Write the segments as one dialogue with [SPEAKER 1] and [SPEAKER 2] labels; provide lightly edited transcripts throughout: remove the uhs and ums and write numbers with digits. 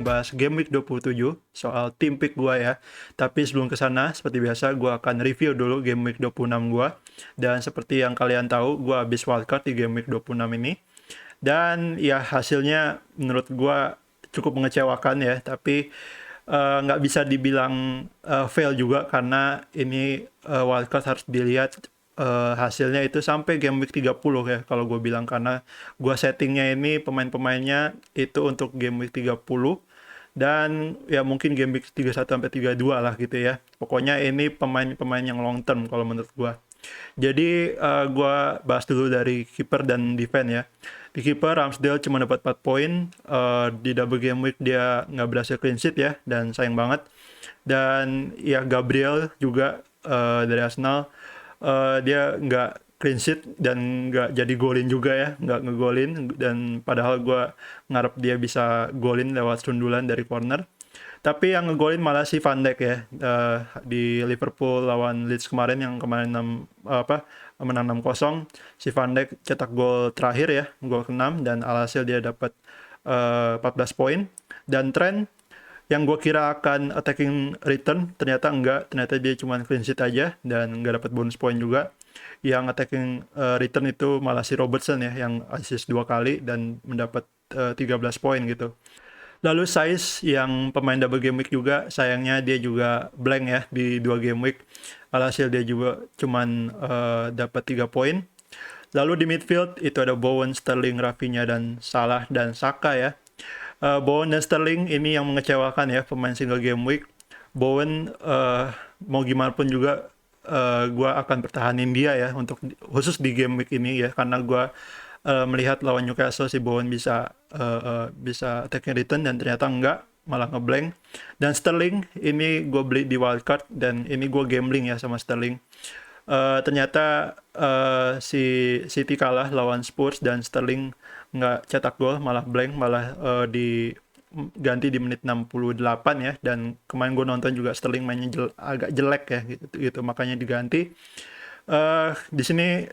[SPEAKER 1] membahas game week 27 soal tim pick gua ya. Tapi sebelum ke sana, seperti biasa gua akan review dulu game week 26 gua. Dan seperti yang kalian tahu, gua habis wildcard di game week 26 ini. Dan ya hasilnya menurut gua cukup mengecewakan ya, tapi nggak bisa dibilang fail juga karena ini wildcard harus dilihat hasilnya itu sampai game week 30 ya kalau gue bilang, karena gue settingnya ini pemain-pemainnya itu untuk game week 30 dan ya mungkin game week 31 sampai 32 lah gitu ya. Pokoknya ini pemain-pemain yang long term kalau menurut gue. Jadi gue bahas dulu dari keeper dan defense ya. Di keeper Ramsdale cuma dapat 4 poin. Di double game week dia nggak berhasil clean sheet ya, dan sayang banget. Dan ya Gabriel juga dari Arsenal, dia nggak clean sheet dan nggak jadi golin juga ya, nggak ngegolin. Dan padahal gue ngarep dia bisa golin lewat sundulan dari corner. Tapi yang ngegolin malah si Van Dijk ya, di Liverpool lawan Leeds kemarin yang kemarin menang 6-0. Si Van Dijk cetak gol terakhir ya, gol ke-6, dan alhasil dia dapat 14 poin. Dan Trent yang gue kira akan attacking return ternyata enggak, ternyata dia cuma clean sheet aja dan nggak dapat bonus poin juga. Yang attacking return itu malah si Robertson ya, yang assist 2 kali dan mendapat 13 poin gitu. Lalu Saiz yang pemain double game week juga, sayangnya dia juga blank ya di 2 game week. Alhasil dia juga cuman dapat 3 poin. Lalu di midfield itu ada Bowen, Sterling, Rafinha, dan Salah dan Saka ya. Bowen dan Sterling ini yang mengecewakan ya, pemain single game week. Bowen mau gimana pun juga gue akan pertahanin dia ya untuk khusus di game week ini ya, karena gue melihat lawan Newcastle si Bowen bisa attacking return dan ternyata enggak, malah ngeblank. Dan Sterling ini gue beli di wildcard dan ini gue gambling ya sama Sterling. Ternyata si City kalah lawan Spurs dan Sterling nggak cetak gol, malah blank, malah diganti di menit 68 ya. Dan kemarin gue nonton juga Sterling mainnya agak jelek ya gitu, makanya diganti. Di sini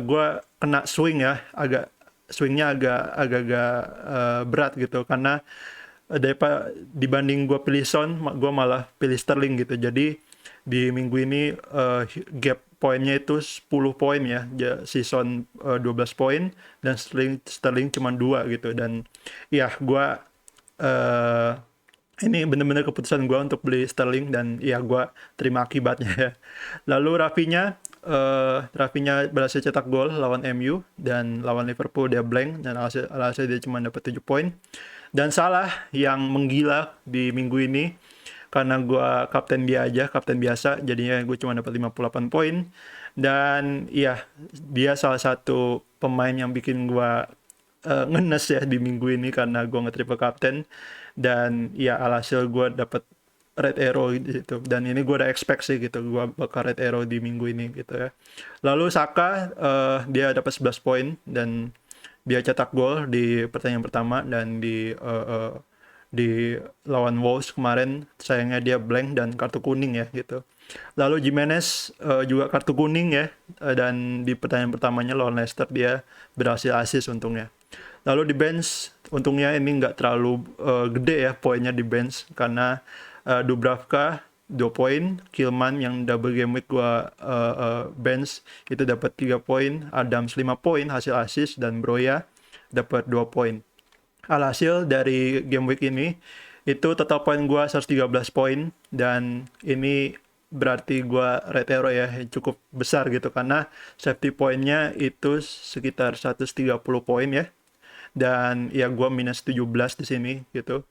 [SPEAKER 1] gue kena swing ya, swingnya agak berat gitu, karena dibanding gue pilih Son, gue malah pilih Sterling gitu. Jadi di minggu ini gap poinnya itu 10 poin ya, si Son 12 poin dan Sterling cuma 2 gitu. Dan ya gue ini bener-bener keputusan gue untuk beli Sterling dan ya gue terima akibatnya ya. Lalu Rafinha berhasil cetak gol lawan MU dan lawan Liverpool dia blank dan alhasil dia cuma dapat 7 poin. Dan Salah yang menggila di minggu ini karena gue kapten dia aja, kapten biasa, jadinya gue cuma dapat 58 poin. Dan ya dia salah satu pemain yang bikin gue ngenes ya di minggu ini karena gue nge-triple captain. Dan ya alhasil gue dapat red arrow gitu, dan ini gue udah expect sih gitu gue bakal red arrow di minggu ini gitu ya. Lalu Saka dia dapat 11 poin dan dia cetak gol di pertandingan pertama dan di lawan Wolves kemarin, sayangnya dia blank dan kartu kuning ya gitu. Lalu Jimenez juga kartu kuning ya, dan di pertandingan pertamanya lawan Leicester dia berhasil assist untungnya. Lalu di bench, untungnya ini nggak terlalu gede ya poinnya di bench, karena Dubravka 2 poin, Kilman yang double game week gua bench itu dapat 3 poin, Adams 5 poin hasil assist, dan Broja dapat 2 poin. Alhasil dari game week ini itu total poin gua 113 poin, dan ini berarti gua red arrow ya cukup besar gitu, karena safety poinnya itu sekitar 130 poin ya. Dan ya gue minus 17 di sini gitu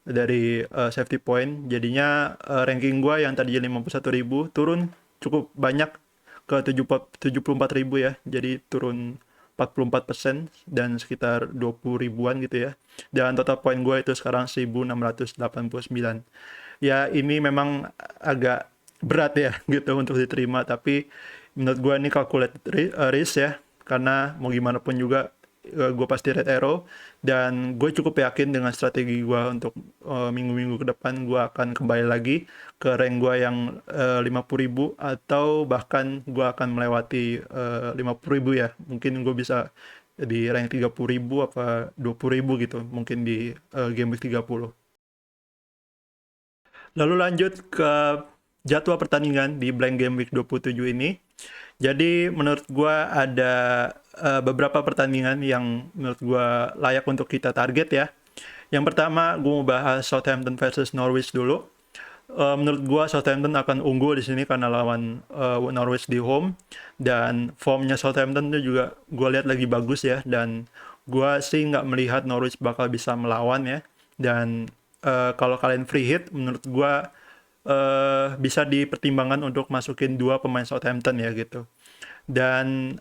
[SPEAKER 1] dari safety point. Jadinya ranking gue yang tadinya 51.000 turun cukup banyak ke 74.000 ya. Jadi turun 44% dan sekitar 20 ribuan gitu ya. Dan total point gue itu sekarang 1689. Ya ini memang agak berat ya gitu untuk diterima, tapi menurut gue ini calculate risk ya, karena mau gimana pun juga gue pasti red arrow, dan gue cukup yakin dengan strategi gue untuk minggu-minggu ke depan gue akan kembali lagi ke rank gue yang 50.000 atau bahkan gue akan melewati 50.000 ya. Mungkin gue bisa di rank 30.000 apa 20.000 gitu mungkin di game week 30. Lalu lanjut ke jadwal pertandingan di Blank Game Week 27 ini. Jadi menurut gua ada beberapa pertandingan yang menurut gua layak untuk kita target ya. Yang pertama, gue mau bahas Southampton versus Norwich dulu. Menurut gua Southampton akan unggul di sini karena lawan Norwich di home, dan formnya Southampton itu juga gue lihat lagi bagus ya, dan gua sih nggak melihat Norwich bakal bisa melawan ya. Dan kalau kalian free hit, menurut gua bisa dipertimbangkan untuk masukin dua pemain Southampton ya gitu. Dan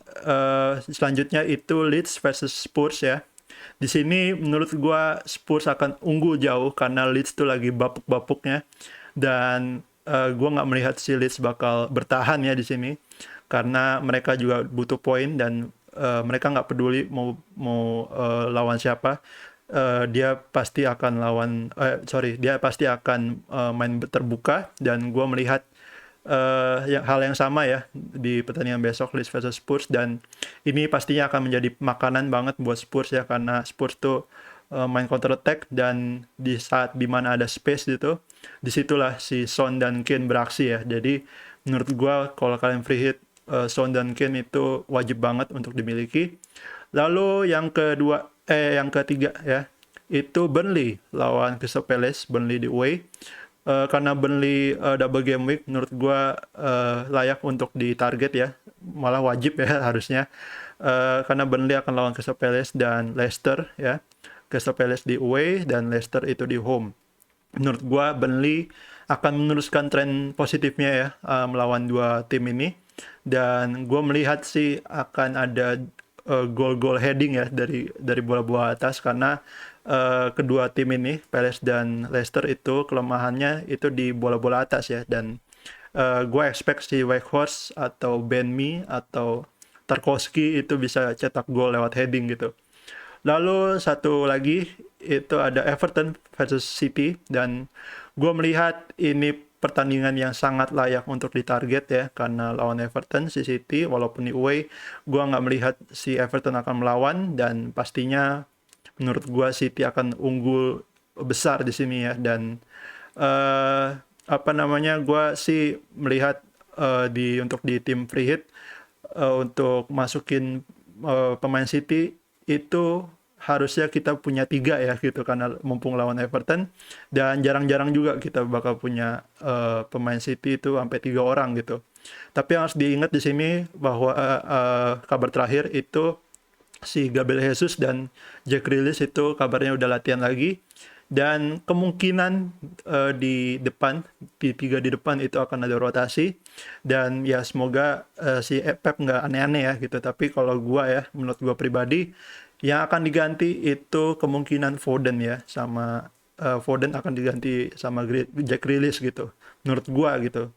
[SPEAKER 1] selanjutnya itu Leeds versus Spurs ya. Di sini menurut gua Spurs akan unggul jauh karena Leeds tuh lagi bapuk-bapuknya, dan gua nggak melihat si Leeds bakal bertahan ya di sini karena mereka juga butuh poin, dan mereka nggak peduli mau mau lawan siapa. Dia pasti akan dia pasti akan main terbuka, dan gua melihat hal yang sama ya di pertandingan besok Leeds versus Spurs, dan ini pastinya akan menjadi makanan banget buat Spurs ya, karena Spurs tuh main counter attack, dan di saat dimana ada space gitu, disitulah si Son dan Kane beraksi ya. Jadi menurut gua kalau kalian free hit, Son dan Kane itu wajib banget untuk dimiliki. Lalu yang ketiga ya, itu Burnley lawan Crystal Palace. Burnley di away. Karena Burnley double game week, menurut gua layak untuk ditarget ya, malah wajib ya harusnya. Karena Burnley akan lawan Crystal Palace dan Leicester ya. Crystal Palace di away dan Leicester itu di home. Menurut gua Burnley akan meneruskan tren positifnya ya, melawan dua tim ini, dan gua melihat sih akan ada gol-gol heading ya dari bola-bola atas, karena kedua tim ini Palace dan Leicester itu kelemahannya itu di bola-bola atas ya. Dan gue expect si Weghorst atau Ben Mee atau Tarkowski itu bisa cetak gol lewat heading gitu. Lalu satu lagi itu ada Everton versus City, dan gue melihat ini pertandingan yang sangat layak untuk ditarget ya, karena lawan Everton si City walaupun di away, gue nggak melihat si Everton akan melawan, dan pastinya menurut gue City akan unggul besar di sini ya. Dan gue sih melihat untuk di tim free hit, untuk masukin pemain City itu harusnya kita punya 3 ya gitu, karena mumpung lawan Everton, dan jarang-jarang juga kita bakal punya pemain City itu sampai 3 orang gitu. Tapi yang harus diingat di sini bahwa kabar terakhir itu si Gabriel Jesus dan Jack Grealish itu kabarnya udah latihan lagi, dan kemungkinan di tiga di depan itu akan ada rotasi, dan ya semoga si Pep nggak aneh-aneh ya gitu. Tapi kalau gua ya, menurut gua pribadi, yang akan diganti itu kemungkinan Foden ya, sama Foden akan diganti sama Jack Grealish gitu menurut gua gitu.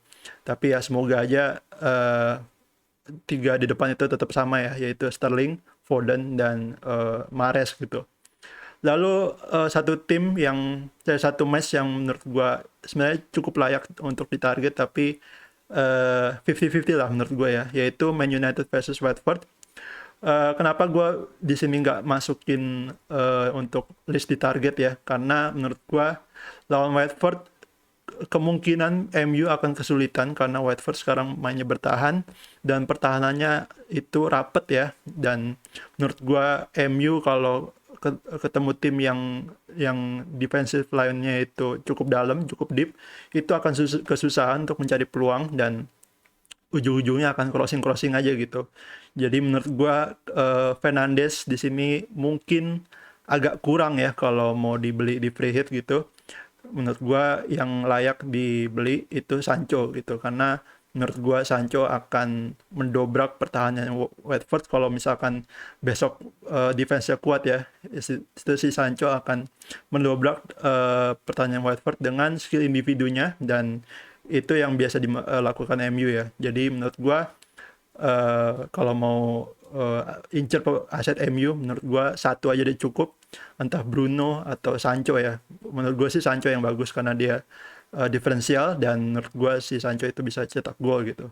[SPEAKER 1] Tapi ya semoga aja tiga di depan itu tetap sama ya, yaitu Sterling, Foden, dan Mahrez gitu. Lalu satu match yang menurut gua sebenarnya cukup layak untuk ditarget, tapi 50-50 lah menurut gua ya, yaitu Man United versus Watford. Kenapa gua di sini nggak masukin untuk list di target ya, karena menurut gua lawan Watford kemungkinan MU akan kesulitan, karena Watford sekarang mainnya bertahan dan pertahanannya itu rapet ya. Dan menurut gua MU kalau ketemu tim yang defensive line-nya itu cukup dalam, cukup deep, itu akan kesusahan untuk mencari peluang, dan ujung-ujungnya akan crossing aja gitu. Jadi menurut gua Fernandes di sini mungkin agak kurang ya kalau mau dibeli di free hit gitu. Menurut gua yang layak dibeli itu Sancho gitu, karena menurut gua Sancho akan mendobrak pertahanan Watford kalau misalkan besok defense-nya kuat ya. Itu si Sancho akan mendobrak pertahanan Watford dengan skill individunya, dan itu yang biasa dilakukan MU ya. Jadi menurut gua kalau mau incer aset MU, menurut gua satu aja udah cukup, entah Bruno atau Sancho ya. Menurut gua sih Sancho yang bagus karena dia diferensial, dan menurut gua si Sancho itu bisa cetak gol gitu.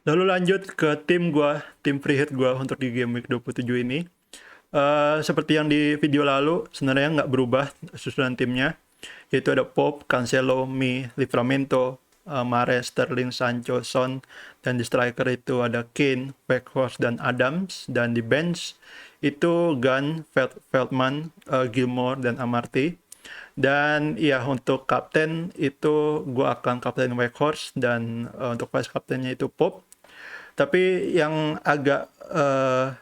[SPEAKER 1] Lalu lanjut ke tim free hit gua untuk di game week 27 ini. Seperti yang di video lalu, sebenarnya nggak berubah susunan timnya. yaitu ada Pope, Cancelo, Mi, Livramento, Mahrez, Sterling, Sancho, Son, dan di striker itu ada Kane, Weghorst, dan Adams, dan di bench itu Gunn, Veltman, Gilmour, dan Amartey. Dan ya untuk kapten itu gue akan kapten Weghorst, dan untuk vice kaptennya itu Pope. Tapi yang agak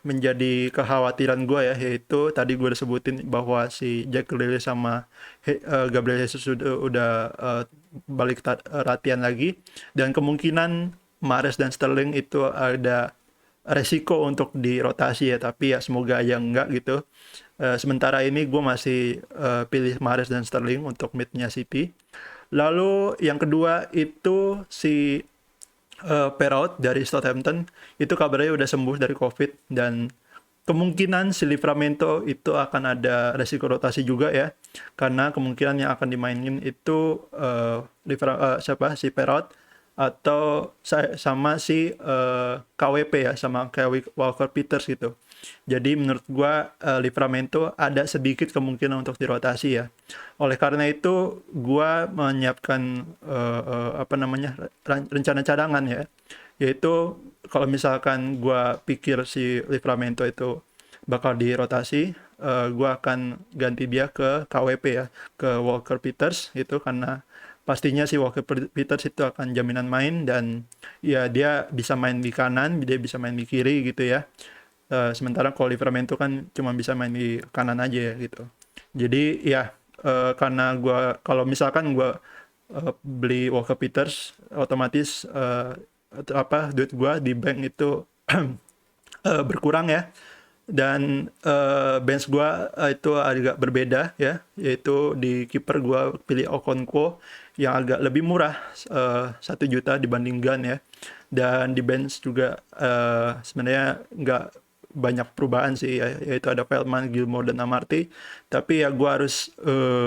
[SPEAKER 1] menjadi kekhawatiran gue ya, yaitu tadi gue udah sebutin bahwa si Jack Grealish sama Gabriel Jesus udah balik latihan lagi, dan kemungkinan Mahrez dan Sterling itu ada resiko untuk dirotasi ya, tapi ya semoga aja enggak gitu. Sementara ini gue masih pilih Mahrez dan Sterling untuk midnya City. Lalu yang kedua itu si Perrault dari Southampton, itu kabarnya udah sembuh dari COVID, dan kemungkinan si Livramento itu akan ada resiko rotasi juga ya, karena kemungkinan yang akan dimainin itu siapa, si Perrault atau sama si KWP ya, sama kayak Walker Peters gitu. Jadi menurut gua Livramento ada sedikit kemungkinan untuk dirotasi ya. Oleh karena itu gua menyiapkan apa namanya, rencana cadangan ya. Yaitu kalau misalkan gua pikir si Livramento itu bakal dirotasi, gua akan ganti dia ke KWP ya, ke Walker Peters itu, karena pastinya si Walker Peters itu akan jaminan main, dan ya dia bisa main di kanan, dia bisa main di kiri gitu ya. Sementara kalau Livramento kan cuma bisa main di kanan aja ya gitu. Jadi ya karena kalau misalkan gua beli Walker Peters, otomatis duit gua di bank itu berkurang ya. Dan bench gua itu agak berbeda ya, yaitu di kiper gua pilih Okonkwo yang agak lebih murah, 1 juta dibanding Gun ya. Dan di bench juga sebenarnya nggak banyak perubahan sih ya, yaitu ada Veltman, Gilmour, dan Amartey. Tapi ya gue harus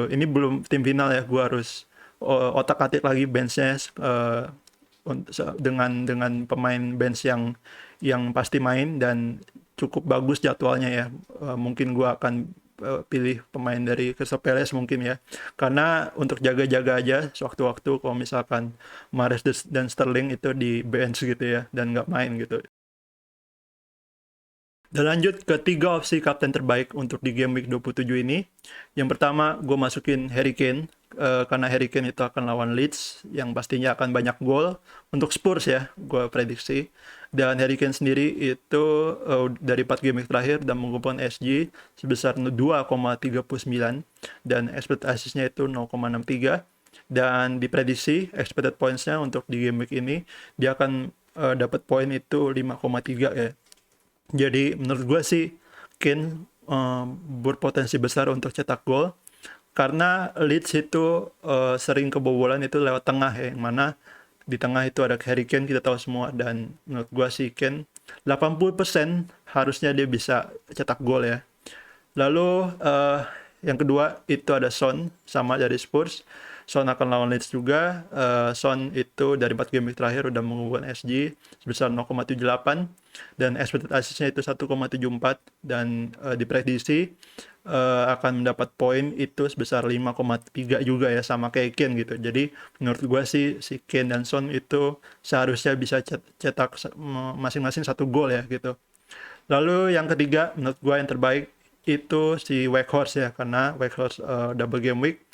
[SPEAKER 1] ini belum tim final ya, gue harus otak-atik lagi benchnya dengan pemain bench yang pasti main dan cukup bagus jadwalnya ya. Mungkin gue akan pilih pemain dari Crystal Palace mungkin ya, karena untuk jaga-jaga aja sewaktu-waktu kalau misalkan Mahrez dan Sterling itu di bench gitu ya, dan nggak main gitu. Dan lanjut ke 3 opsi kapten terbaik untuk di game week 27 ini. Yang pertama, gue masukin Harry Kane. Karena Harry Kane itu akan lawan Leeds, yang pastinya akan banyak gol. Untuk Spurs ya, gue prediksi. Dan Harry Kane sendiri itu dari 4 game week terakhir dan mengumpulkan SG sebesar 2,39. Dan expected assist-nya itu 0,63. Dan diprediksi expected points-nya untuk di game week ini, dia akan dapat poin itu 5,3 ya. Jadi menurut gue sih Kane berpotensi besar untuk cetak gol, karena Leeds itu sering kebobolan itu lewat tengah ya, yang mana di tengah itu ada Harry Kane, kita tahu semua. Dan menurut gue sih Kane 80% harusnya dia bisa cetak gol ya. Lalu yang kedua itu ada Son, sama dari Spurs. Son akan lawan Leeds juga. Son itu dari 4 game terakhir udah mengumpulkan SG sebesar 0,78 dan expected assist-nya itu 1,74, dan diprediksi akan mendapat poin itu sebesar 5,3 juga ya, sama kayak Kane gitu. Jadi menurut gue sih si Kane dan Son itu seharusnya bisa cetak masing-masing 1 gol ya gitu. Lalu yang ketiga menurut gue yang terbaik itu si Weghorst ya, karena Weghorst double game week.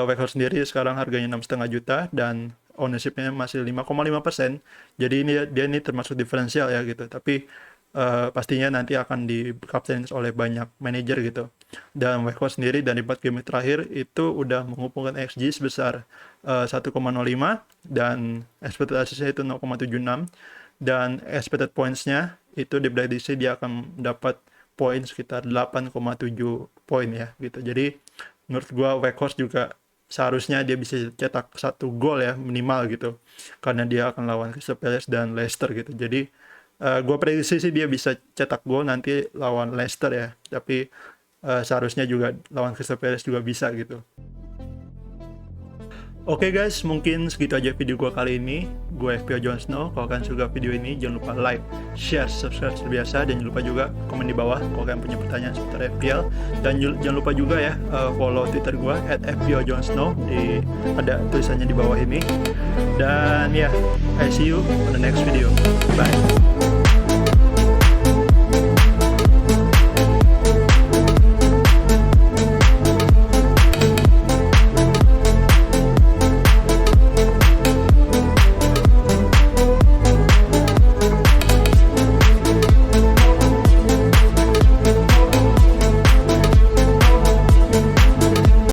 [SPEAKER 1] Weghorst sendiri sekarang harganya 6,5 juta dan ownership-nya masih 5,5%. Jadi dia ini termasuk diferensial ya gitu. Tapi pastinya nanti akan di-captain oleh banyak manajer gitu. Dan Weghorst sendiri dari 4 game terakhir itu udah mengumpulkan XG sebesar 1,05 dan expected assist-nya itu 0,76, dan expected points-nya itu diprediksi dia akan dapat poin sekitar 8,7 poin ya gitu. Jadi menurut gua Weghorst juga seharusnya dia bisa cetak 1 gol ya minimal gitu, karena dia akan lawan Crystal Palace dan Leicester gitu. Jadi gua prediksi sih dia bisa cetak gol nanti lawan Leicester ya, tapi seharusnya juga lawan Crystal Palace juga bisa gitu. Oke guys, mungkin segitu aja video gue kali ini. Gue FPO Jon Snow. Kalau kalian suka video ini, jangan lupa like, share, subscribe seperti biasa. Dan jangan lupa juga komen di bawah kalau kalian punya pertanyaan seputar FPL. Dan jangan lupa juga ya follow Twitter gue @FPO Jon Snow. Ada tulisannya di bawah ini. Dan ya, I see you on the next video.